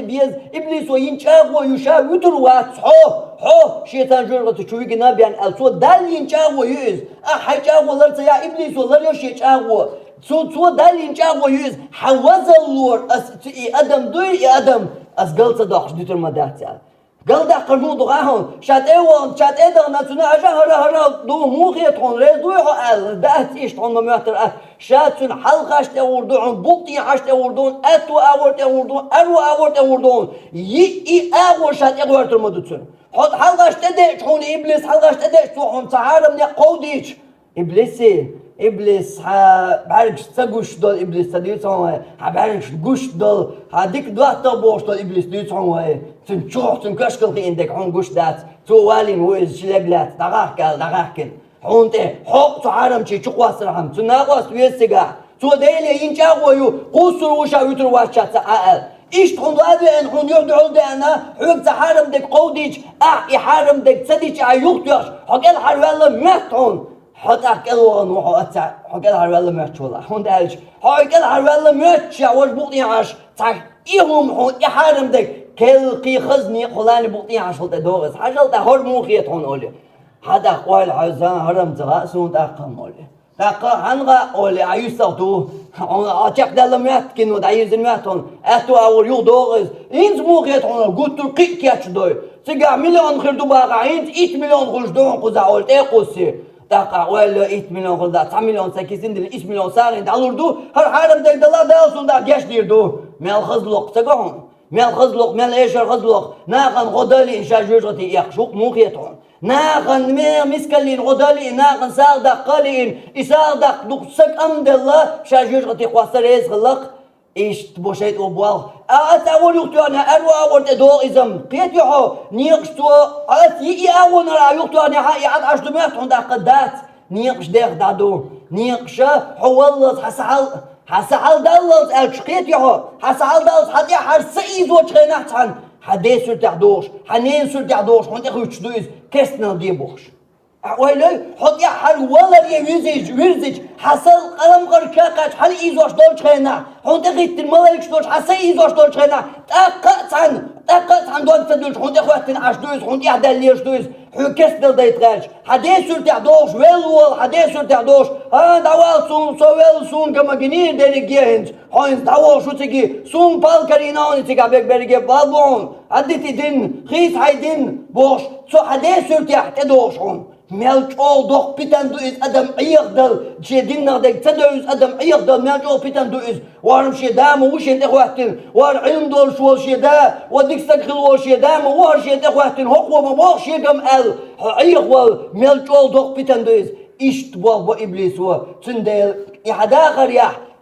بيز إبليس وينشاغو يشاوي تروات حو شيطان جرغة تشويق نابيان ألسو دال ينشاغو يؤز أحيشاغو لرسا يا إبليس ولريوش يشاغو تو دال ينشاغو يؤز حوز اللور أدم دوي أدم أسقلت دوخش ديتر مداتها قال ده قرنو دغاهم شات ايوان ناتونا اجا هرا دو موخيت هون ريدوي هو دات ايش هون ممياتر شاتون حلقاش تاوردون بوطي حاش تاوردون اتو اورت اوردون اي اور شات اورتر مدوتون حط حلقاش تدش هون ابليس حلقاش تدش هون تعارم قوديش إبليس بعرفش تقوش دول إبليس تديت هون بعرفش قوش دول هديك دوات بوش دول إبليس ديت هون تنشوح تنكشكل في عندك هون قوش دات تو والي مويز شلقلات دغاكل هون تي حق تعارم شي تقواس رحم تناقواس ويسقع تو ديلي ينشاقوا قوسر وشا يتر واشا تعال إيش هون دوادين هون يدعو دانا حق تعارم دك قوديش يحارم دك تديش عيوقتيش حق الحر والله مات هون حتى كلون وحتى حكى هرولة ماتش والله هون دالش حكى هرولة ماتش وش بقطي عش تاع إيهم هون يحرم دك كل قي خزني قلاني بقطي عش هذا دوغس حاجة ده هر موخيت هون أولي هذا قوال عزان هرم زغاء سون تأقم أولي تأقم عنغا أولي عيسوتو أتيق دل مات كنو دعيز مات هون أتو أول يو دوغس إنز موخيت هون قلت القي كياتش دوي سيجا مليون خردو باقا إنز 8 مليون خرج دون قزا أول تأقوسي تاقع ولا 8 مليون خلدا 9 مليون ساكيسين دل 8 مليون ساغين دالوردو هر حارم دك دلا دالسون دا جاش ديردو مال خزلق تقعون مال خزلق مال ايشر خزلق ناقن غدالي إن شاجوجتي يخشوق موخيتون ناقن مسكلين غدالي ناقن ساغدق قالين إساغدق دقسك أمد الله شاجوجتي قواسر يزغلق إيش تبوشيت أبوال أتأول يقتو أنا أروى أول تدو إزم قيت يحو نيقشتو أتيئي أول نرى يقتو أنا حقي عد عشتو ميت هندا قدات نيقش ديخ دادو نيقش حوالز حسحال دالز ألش قيت يحو حسحال دالز حتى حرسيز وشخينا حتان حدي سر تعدوش حنين سر تعدوش هندا خوش دويز كسنا ديبوش ويلي حط يا حل ولا يوزج حصل قلم قرشاقش حل إيزوش دول شخينا هوندا غيت الملاك شتوش حسي إيزوش دول شخينا تقطع عن دول تدوش هوندا خواتن عشدوز هوندا يعدل ليش دوز حكس دل دايتغاش حدي سر تعدوش ويل حدي سر تعدوش دوال سون سويل سون كما جنين ديريجيهنز هاينز دوال شو تيجي سون بالكارينا هوني تيجا بيك بريجي بالبون عدتي دين خيس هاي دين بوش سو حدي سر تعدوش هون ملك أول دوخ بيتان دويز أدم يقدر جدين نقدر تدويز أدم يقدر ملك أول بيتان دويز وارم شدام وشين إخواتين وار علم دول شو شدا وديك سكخل وشدام وشين إخواتين هو ما بوخ شيء ال عيق ملك أول دوخ بيتان دويز إيش تبغى بإبليس تندل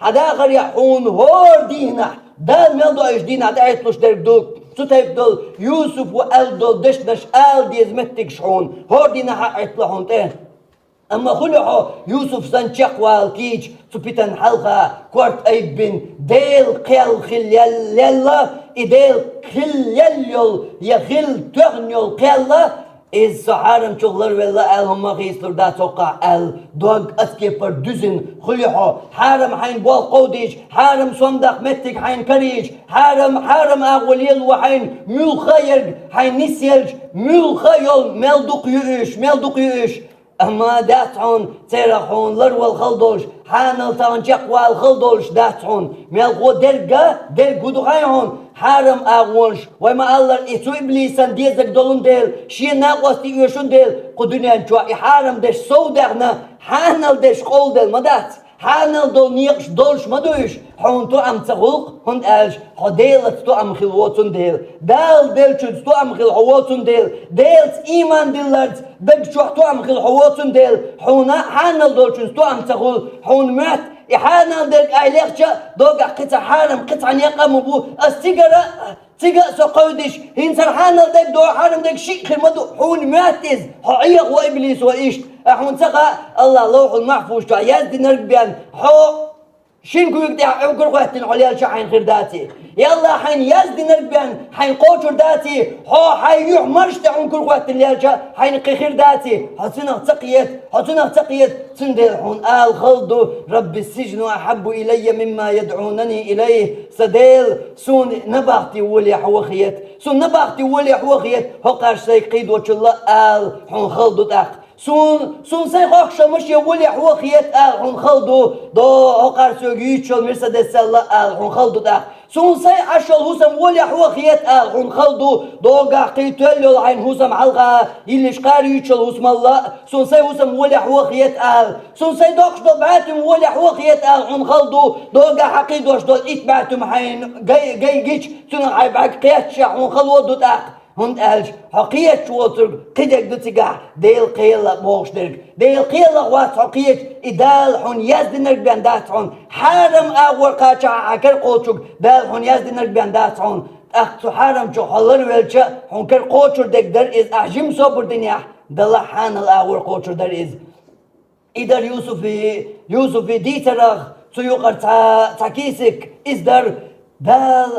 حدا غريح هون هور دينا دال ملدو إيش دينا تعيطلوش درك ستايب دول يوسف وآل دول دش آل ديز متك شحون هور دينا حقيت لهون تين أما خلعو يوسف سنشق والكيج سبيتن حلقة كورت أيبن ديل قيل خليلا إديل خليل يخل تغنيل قيلا إز سحارم شغلر ولا ألهم غيسلر دا توقع أل دوغ أسكيبر دوزن خليحو حارم حين بول قوديش حارم صندق متك حين كريج حارم أغوليل وحين ملخير حين نسيلج ملخيل ملدق يؤش أما داتعون تيرخون لرول خلدوش حانل تان جقوى الخلدوش داتعون ملغو درقو دغايهون حارم أغونش وما الله إتو إبليسان ديزك دولون ديل شي ناقوس تيوشون ديل قدنيا جوا حارم دش سودغنا حانل دش قول ديل مدات حانل دول نيقش دولش مدوش حون تو أم تغلق هون ألش حديلت تو أم خلواتون ديل ديل شد تو أم خلواتون ديلت إيمان ديلت دق تو أم خلواتون ديل حونا حانل دول شد تو أم تغل حون مات إحانا ديك أيليخشا دوغا قطع حارم قطع نيقام بو السيجارة تيجا سقودش هنسر حانا ديك دو حارم ديك شيء خمدو حون ماتز حقيق وإبليس وإيش حون سقا الله لوح المحفوظ تو يزدي نربيان حو شنكو يقدي عقر قوتين عليا شحين خير داتي يلا حين يزدي نربيان حين قوتر داتي حين يحمرش تعون كل قوتين ليالجا حين خير داتي حسنا تقيت تندل حون آل خلدو رب السجن أحب إلي مما يدعونني إليه سديل سون نبغتي ولي حوخيت سون نبغتي ولي حوخيت هقاش سيقيد وش الله آل حون خلدو تاق سون سيخوخ شمش يولي حوخيت آل حون خلدو دو هقار سوغيتشل مرسدس الله آل حون خلدو تاق سون سي عشل هسم ولي حوخيت آل حون خلدو دو قاقيتولي العين هسم علغا يليش قاري يتشل هسم الله سون سي هسم ولي حوخيت آل سون سي دوكش دو بعتم ولي حوخيت آل حون خلدو دو قاقيد وش دو اتبعتم حين جيتش سون عيبعك قيتش حون خلدو دو تاق هند ألش حقيقة شوتر قدك دتجا ديل قيلة بوشترك ديل قيلة وات حقيقة إدال حن يزدنك بيندات حن حرم أول قاچع عكر قوتشك دال حن يزدنك بيندات حن أخت حرم شو حلر ولشة حن كر قوتشر دك در إز أحجم صبر دنيا دل حان الأول قوتشر در إز إدار يوسف ديترخ سيقر تاكيسك إز در دال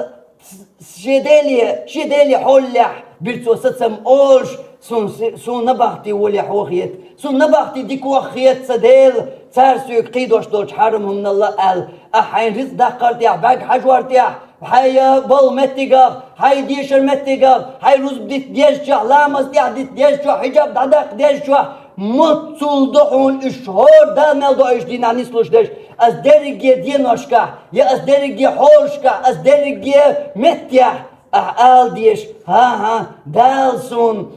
شدالي حولح بيرتو ستسم أولش سون نبختي ولي حوخيت سون نبختي ديك وخيت سديل سارسوك قيدوش دوش حرمهم من الله قال أحين رزق دقرتيح باق حجورتيح حي بول متيقف حي ديشر متيقف حي روز بديت ديشجح لامس ديت ديشجح حجاب دعدق ديشجح متصل دحون اشهر دا ملدو اشدين عن نسلوش ديش از درجة دينوشكا يا از درجة حولشكا از درجة متيح أهال ديش ها دالسون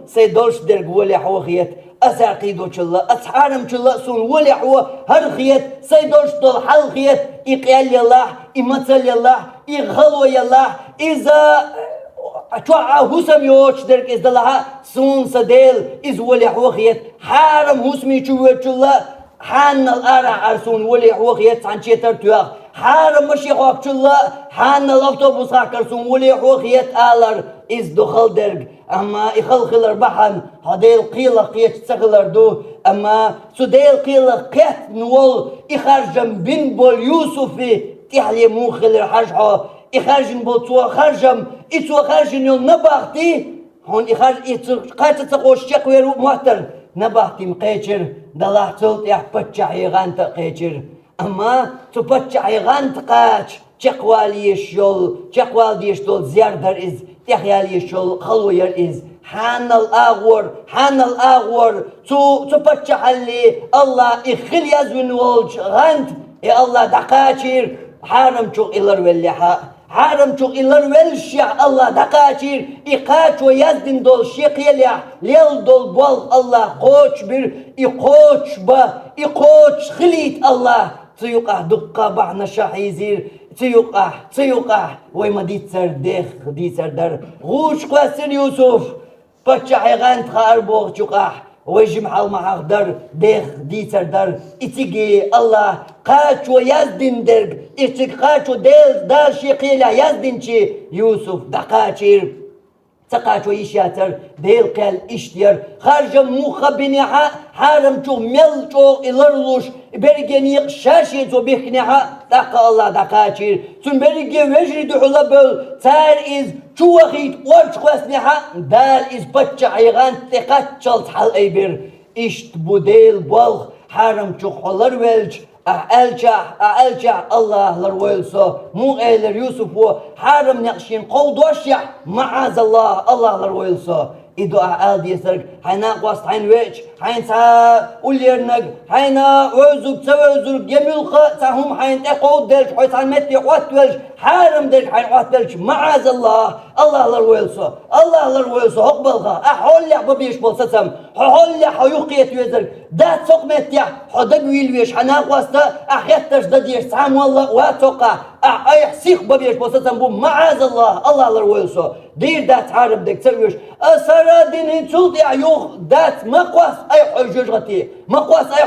سيدولش درج ولي حوخيت أساقيدو چلا أسحارم چلا سون ولي حو هرخيت سيدولش دول حلخيت إقيال يالله إمثل يالله إغلو يالله إذا أتوقع حسم يوش درك إز دلها سون سديل إز ولي حوخيت حارم حسمي چلا حان الأرع أرسون ولي حوخيت عن شيتر تواخ حارم مشي خوابچلا حان الأوتوبوس هاكرسون ولي حوخيت آلر إز دخل درج أما إخلخلر بحن هديل قيلة قيت تسخلر دو أما سديل قيلة قيت نول إخرجم بن بول يوسفي تحلي موخلر حجحو إخرجن بول تو خرجم إتو خرجن يول نبختي هون إخرج إتو قايت تقوش شقويرو محتر نبختي مقيتر دلاح تلت يحبتش يغانت قيتر أما تبتش يغانت قاش چقواليش يول چقواليش دول زياردر إز تخياليش يول خلوير إز حان الأغور تبتش حلي الله إخل يزون والج غانت يا الله دقاشير حارم شو إلر واللحا حارم شو إلر والشيع الله دقاشير إقاش ويزدن دول شيق يلح ليل دول بول الله قوش بير إقوش خليت الله تيوقع دقة بعنا شحيزير تيوقع ويما دي سر در غوش قواسر يوسف بچه غانت خار بوغ چوقع ويجمع المحاق دي سر در اتيجي الله قاچ ويزدن درگ اتيج قاچ وديل دار شيقيلا يزدن چي يوسف دقاچير تقاچ ويشاتر ديل قال اشتير خارج مخبنها حارم شو مل شو إلرلوش برجني شاشي تو بيخنها دقا الله دقاچير سن برجي وجري دحلا بل تار إز شو وخيت ورش قوسنها دال إز بچة عيغان تقاتشل حل أيبر اشت بوديل بالغ حارم شو خلر ولج أعلجع الله لرويلسو مو إيلر يوسف حارم نقشين قودوشيع معاذ الله لرويلسو إدو أعال دي سرق حينا قوست حين ويش حين سا أوليرنق حينا وزوك سوزوك يميلخ ساهم حين تقود دلش حيث عن متي قوات ولش حارم دلش حين قوات دلش معاذ الله لرويلسو هقبلها أحول لح ببيش بلسسم حول لح يقيت ويزرق دات سوق متي حدق ويلويش حنا قوست أحيتش دديش سام والله واتوقع أيحسيق ببيش بلسسم بو معاذ الله لرويلسو دير دات عارب دك تسويش أسرى دين تلطي عيوخ دات مقواس أي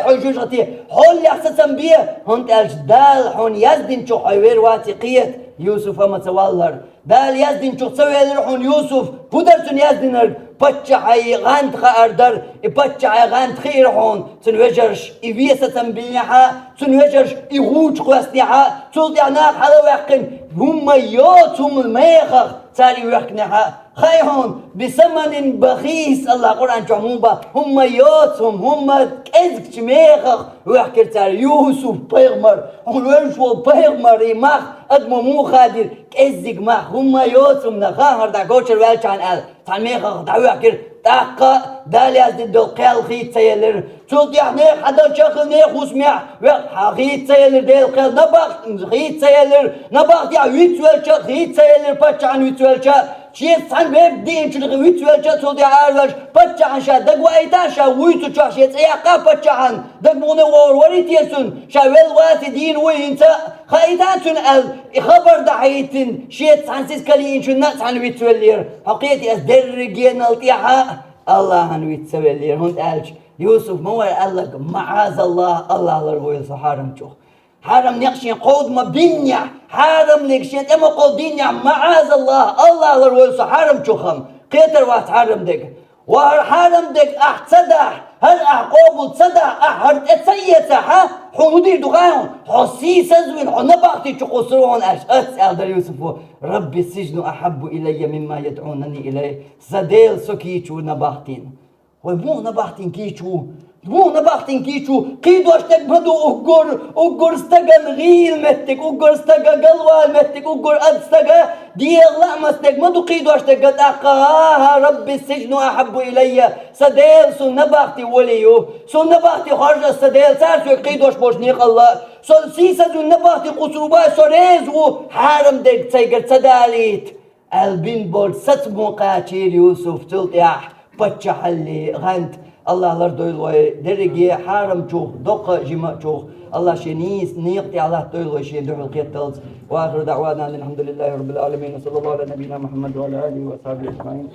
حجوج غتي حول يحسسن بيه هون تالش دال حون يزدين شو حيوير واتقيت يوسف أما توالر دال يزدين شو تسوير حون يوسف بودرتون يزدينر بچه غانت خاردر بچه غانت خير حون تنوجرش إبيسة بينها تنوجرش إغوج قواسنها تلطي عناق حلو يقن هم يوتهم الميخخ تاري ويقنها خيهون بثمن بخيس الله قرآن جموبا هم يوتهم هم كذك جميخخ ويحكر تاري يوسف بيغمر هم ويشوال بيغمر يمخ أدمو مو خادر كذك مخ هم يوتهم نخاهر دا قوشر والشان تان ميخخ دا ويحكر داقا دالي أزدي دول قيل خيط سيلر تلت يحنيق حدا شخل نيق وسمع خيط سيلر ديل قيل نباق خيط سيلر نباق يا ويتوالشا خيط سيلر بچا عن ويتوالشا شيء سان بيب دين شلغ ويتوالشا تلت يعارلش بچا عن شا دقوا ايتاشا ويتو شا شيء سيقا بچا عن دقموني وروريت يسون شا والواتي دين وينتا خايتاتون خبر دعيتن شيء سان سيسكالي انشو ناس عن ويتوالير حقيتي أزدرجين التيحا الله عن ويتوالير هون قالش يوسف موال قالك معاذ الله لرويل حارم شو حارم نقشين قود ما بنيا حارم لكشين اما قود دنيا معاذ الله لرويل حارم شو خم قيتر وات حارم دك وحرم دك أحتصدح هل أحقوب تصدح أحرت أتسيسة ها حنودي دغاون حسي سزوين حنبغتي تقصرون أسأل در يوسف ربي السجن أحب إلي مما يدعونني إليه زديل سكيتشو نبغتين ومو نبغتين كيتشو مو نبغتين كيتشو قيدو اشتك بدو أقر استقل غيل متك أقر استقل قلوال متك أقر أدستقل ديال لعمستك مدو قيدو اشتك قد أقاها ربي السجن أحب إلي سديل سو نبغتي وليو سو نبغتي خرج السديل سارسو قيدو اشبوشنيق الله سو سيسا سو نبغتي قصروبا سو ريزو حارم دك تسيقر سداليت البين بول ستمو قاتير يوسف تلتيح بچحلي غنت الله لردويلوي درجي حارم چوخ دقة جمع چوخ الله شنيس نيقتي الله دويلوي شي دعو القيتلز واخر دعوانا الحمد لله رب العالمين وصلى الله على نبينا محمد وعلى اله وصحبه اجمعين.